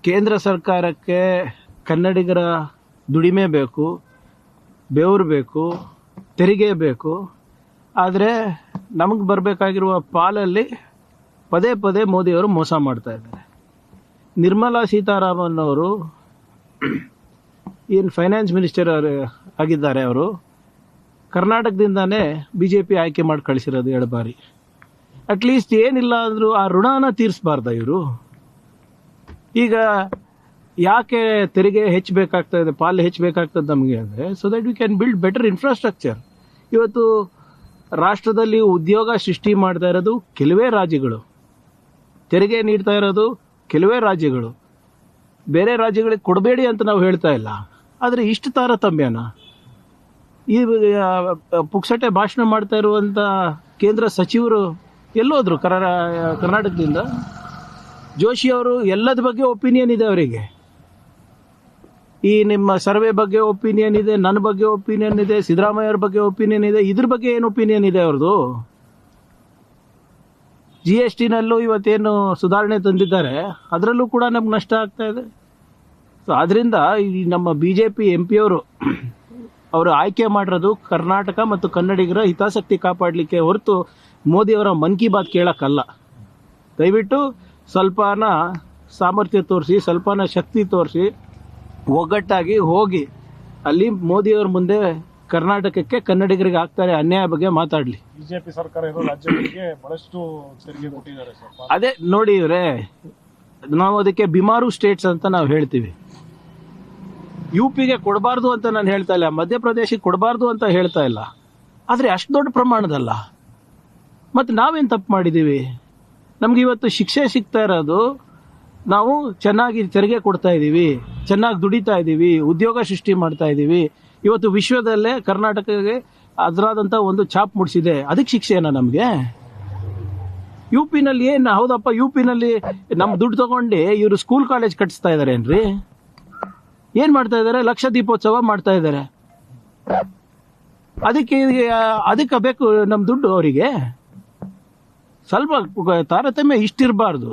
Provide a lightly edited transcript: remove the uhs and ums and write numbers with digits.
ಕೇಂದ್ರ ಸರ್ಕಾರಕ್ಕೆ ಕನ್ನಡಿಗರ ದುಡಿಮೆ ಬೇಕು, ಬೆವರು ಬೇಕು, ತೆರಿಗೆ ಬೇಕು. ಆದರೆ ನಮಗೆ ಬರಬೇಕಾಗಿರುವ ಪಾಲಲ್ಲಿ ಪದೇ ಪದೇ ಮೋದಿಯವರು ಮೋಸ ಮಾಡ್ತಾ ಇದ್ದಾರೆ. ನಿರ್ಮಲಾ ಸೀತಾರಾಮನ್ ಅವರು ಏನು ಫೈನಾನ್ಸ್ ಮಿನಿಸ್ಟರ್ ಆಗಿದ್ದಾರೆ, ಅವರು ಕರ್ನಾಟಕದಿಂದಾನೇ BJP ಆಯ್ಕೆ ಮಾಡಿ ಕಳಿಸಿರೋದು 2 ಬಾರಿ. ಅಟ್ಲೀಸ್ಟ್ ಏನಿಲ್ಲ ಅಂದರೂ ಆ ಋಣನ ತೀರಿಸಬಾರ್ದ ಇವರು? ಈಗ ಯಾಕೆ ತೆರಿಗೆ ಹೆಚ್ಚಬೇಕಾಗ್ತಾ ಇದೆ, ಪಾಲು ಹೆಚ್ಚಬೇಕಾಗ್ತದೆ ನಮಗೆ ಅಂದರೆ, so that we can build better infrastructure. ಇವತ್ತು ರಾಷ್ಟ್ರದಲ್ಲಿ ಉದ್ಯೋಗ ಸೃಷ್ಟಿ ಮಾಡ್ತಾ ಇರೋದು ಕೆಲವೇ ರಾಜ್ಯಗಳು, ತೆರಿಗೆ ನೀಡ್ತಾ ಇರೋದು ಕೆಲವೇ ರಾಜ್ಯಗಳು. ಬೇರೆ ರಾಜ್ಯಗಳಿಗೆ ಕೊಡಬೇಡಿ ಅಂತ ನಾವು ಹೇಳ್ತಾ ಇಲ್ಲ, ಆದರೆ ಇಷ್ಟು ತಾರತಮ್ಯನ? ಈ ಪುಕ್ಸಟೆ ಭಾಷಣ ಮಾಡ್ತಾ ಇರುವಂಥ ಕೇಂದ್ರ ಸಚಿವರು ಎಲ್ಲೋದ್ರು ಕರ್ನಾಟಕದಿಂದ? ಜೋಶಿ ಅವರು ಎಲ್ಲದ ಬಗ್ಗೆ ಒಪಿನಿಯನ್ ಇದೆ ಅವರಿಗೆ. ಈ ನಿಮ್ಮ ಸರ್ವೆ ಬಗ್ಗೆ ಒಪಿನಿಯನ್ ಇದೆ, ನನ್ನ ಬಗ್ಗೆ ಒಪಿನಿಯನ್ ಇದೆ, ಸಿದ್ದರಾಮಯ್ಯ ಅವ್ರ ಬಗ್ಗೆ ಒಪಿನಿಯನ್ ಇದೆ. ಇದ್ರ ಬಗ್ಗೆ ಏನು ಒಪಿನಿಯನ್ ಇದೆ ಅವ್ರದ್ದು? GSTನಲ್ಲೂ ಇವತ್ತೇನು ಸುಧಾರಣೆ ತಂದಿದ್ದಾರೆ, ಅದರಲ್ಲೂ ಕೂಡ ನಮ್ಗೆ ನಷ್ಟ ಆಗ್ತಾ ಇದೆ. ಸೊ ಅದರಿಂದ ಈ ನಮ್ಮ BJP MP ಅವರು ಆಯ್ಕೆ ಮಾಡಿರೋದು ಕರ್ನಾಟಕ ಮತ್ತು ಕನ್ನಡಿಗರ ಹಿತಾಸಕ್ತಿ ಕಾಪಾಡಲಿಕ್ಕೆ ಹೊರತು ಮೋದಿಯವರ ಮನ್ ಕಿ ಬಾತ್ ಕೇಳೋಕ್ಕಲ್ಲ. ದಯವಿಟ್ಟು ಸ್ವಲ್ಪನ ಸಾಮರ್ಥ್ಯ ತೋರಿಸಿ, ಸ್ವಲ್ಪನ ಶಕ್ತಿ ತೋರಿಸಿ, ಒಗ್ಗಟ್ಟಾಗಿ ಹೋಗಿ ಅಲ್ಲಿ ಮೋದಿಯವ್ರ ಮುಂದೆ ಕರ್ನಾಟಕಕ್ಕೆ ಕನ್ನಡಿಗರಿಗೆ ಆಗ್ತಾರೆ ಅನ್ಯಾಯ ಬಗ್ಗೆ ಮಾತಾಡಲಿ. ಬಿಜೆಪಿ ಸರ್ಕಾರ ಇರೋ ರಾಜ್ಯಗಳಿಗೆ ಬಹಳಷ್ಟು ತೆರಿಗೆ ಕೊಟ್ಟಿದ್ದಾರೆ ಸರ್. ಅದೇ ನೋಡಿ ಇವರೇ, ನಾವು ಅದಕ್ಕೆ ಬಿಮಾರು ಸ್ಟೇಟ್ಸ್ ಅಂತ ನಾವು ಹೇಳ್ತೀವಿ. UPಗೆ ಕೊಡಬಾರ್ದು ಅಂತ ನಾನು ಹೇಳ್ತಾ ಇಲ್ಲ, ಮಧ್ಯಪ್ರದೇಶಕ್ಕೆ ಕೊಡಬಾರ್ದು ಅಂತ ಹೇಳ್ತಾ ಇಲ್ಲ, ಆದರೆ ಅಷ್ಟು ದೊಡ್ಡ ಪ್ರಮಾಣದಲ್ಲ. ಮತ್ತು ನಾವೇನು ತಪ್ಪು ಮಾಡಿದ್ದೀವಿ? ನಮ್ಗೆ ಇವತ್ತು ಶಿಕ್ಷೆ ಸಿಗ್ತಾ ಇರೋದು, ನಾವು ಚೆನ್ನಾಗಿ ತೆರಿಗೆ ಕೊಡ್ತಾ ಇದ್ದೀವಿ, ಚೆನ್ನಾಗಿ ದುಡಿತಾ ಇದ್ದೀವಿ, ಉದ್ಯೋಗ ಸೃಷ್ಟಿ ಮಾಡ್ತಾ ಇದ್ದೀವಿ. ಇವತ್ತು ವಿಶ್ವದಲ್ಲೇ ಕರ್ನಾಟಕಕ್ಕೆ ಅದರಾದಂಥ ಒಂದು ಛಾಪ್ ಮೂಡಿಸಿದೆ, ಅದಕ್ಕೆ ಶಿಕ್ಷೆನಾ ನಮಗೆ? UPನಲ್ಲಿ ಏನು ಹೌದಪ್ಪ, UPನಲ್ಲಿ ನಮ್ಮ ದುಡ್ಡು ತಗೊಂಡು ಇವರು ಸ್ಕೂಲ್ ಕಾಲೇಜ್ ಕಟ್ಟಿಸ್ತಾ ಇದ್ದಾರೆ ಏನ್ರಿ? ಏನು ಮಾಡ್ತಾ ಇದ್ದಾರೆ? ಲಕ್ಷ ದೀಪೋತ್ಸವ ಮಾಡ್ತಾ ಇದ್ದಾರೆ. ಅದಕ್ಕೆ ಬೇಕು ನಮ್ಮ ದುಡ್ಡು ಅವರಿಗೆ? ಸ್ವಲ್ಪ ತಾರತಮ್ಯ ಇಷ್ಟಿರಬಾರ್ದು.